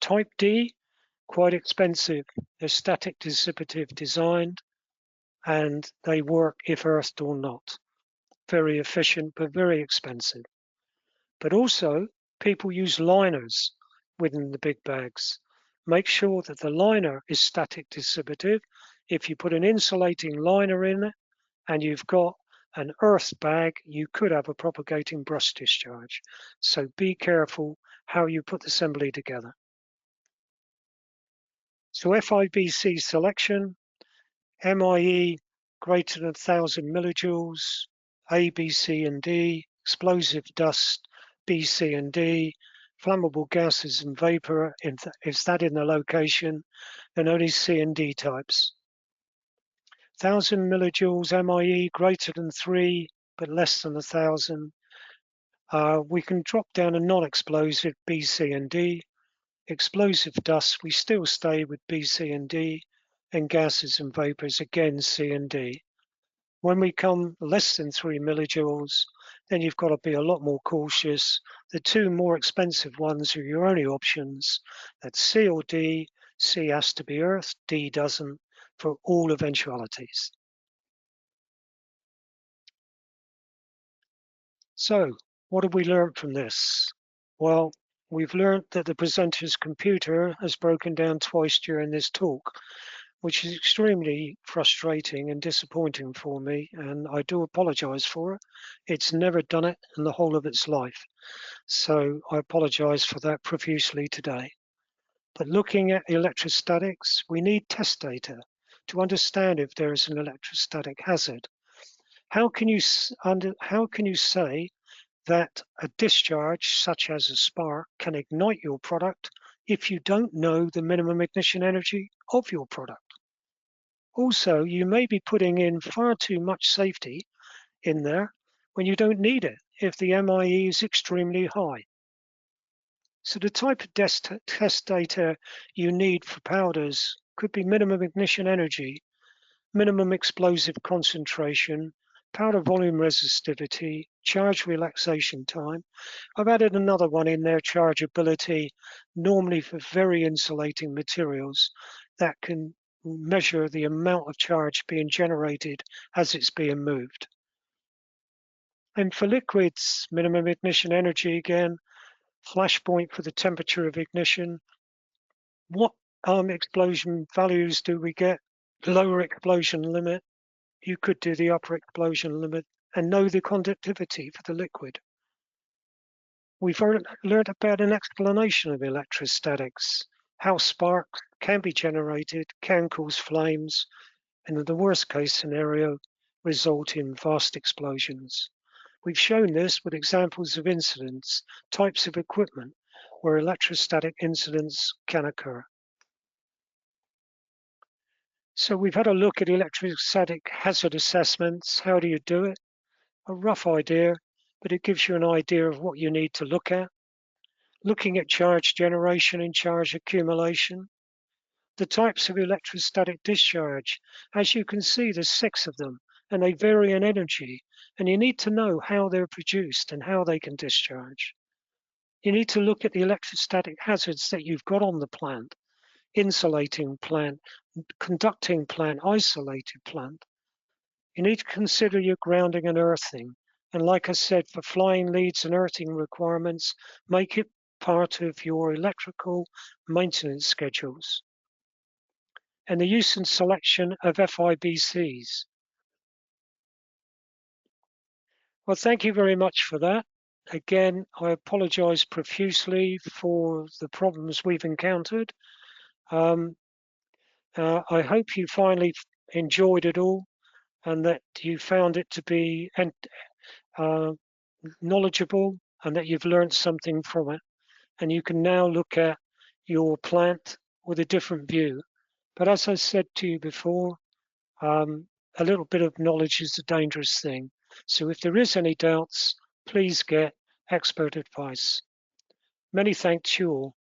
Type D, quite expensive. They're static dissipative designed, and they work if earthed or not. Very efficient, but very expensive. But also, people use liners within the big bags. Make sure that the liner is static dissipative. If you put an insulating liner in it and you've got an earth bag, you could have a propagating brush discharge. So be careful how you put the assembly together. So FIBC selection, MIE greater than 1,000 millijoules, A, B, C, and D, explosive dust, B, C, and D, flammable gases and vapor, is that in the location, and only C and D types. 1,000 millijoules MIE greater than 3, but less than 1,000. We can drop down a non-explosive B, C, and D. Explosive dust, we still stay with B, C, and D, and gases and vapors, again, C and D. When we come less than 3 millijoules, then you've got to be a lot more cautious. The two more expensive ones are your only options. That's C or D. C has to be earth, D doesn't, for all eventualities. So, what have we learned from this? Well, we've learned that the presenter's computer has broken down twice during this talk, which is extremely frustrating and disappointing for me, and I do apologize for it. It's never done it in the whole of its life. So I apologize for that profusely today. But looking at electrostatics, we need test data to understand if there is an electrostatic hazard. How can you say that a discharge, such as a spark, can ignite your product if you don't know the minimum ignition energy of your product? Also, you may be putting in far too much safety in there when you don't need it if the MIE is extremely high. So the type of test data you need for powders could be minimum ignition energy, minimum explosive concentration, powder volume resistivity, charge relaxation time. I've added another one in there, chargeability, normally for very insulating materials that can measure the amount of charge being generated as it's being moved. And for liquids, minimum ignition energy again, flash point for the temperature of ignition. What explosion values do we get? Lower explosion limit. You could do the upper explosion limit and know the conductivity for the liquid. We've learned about an explanation of electrostatics, how sparks can be generated, can cause flames, and in the worst case scenario, result in vast explosions. We've shown this with examples of incidents, types of equipment where electrostatic incidents can occur. So we've had a look at electrostatic hazard assessments. How do you do it? A rough idea, but it gives you an idea of what you need to look at. Looking at charge generation and charge accumulation. The types of electrostatic discharge. As you can see, there's 6 of them, and they vary in energy, and you need to know how they're produced and how they can discharge. You need to look at the electrostatic hazards that you've got on the plant, insulating plant, conducting plant, isolated plant. You need to consider your grounding and earthing. And like I said, for flying leads and earthing requirements, make it part of your electrical maintenance schedules. And the use and selection of FIBCs. Well, thank you very much for that. Again, I apologize profusely for the problems we've encountered. I hope you finally enjoyed it all and that you found it to be knowledgeable and that you've learned something from it. And you can now look at your plant with a different view. But as I said to you before, a little bit of knowledge is a dangerous thing. So if there is any doubts, please get expert advice. Many thanks to you all.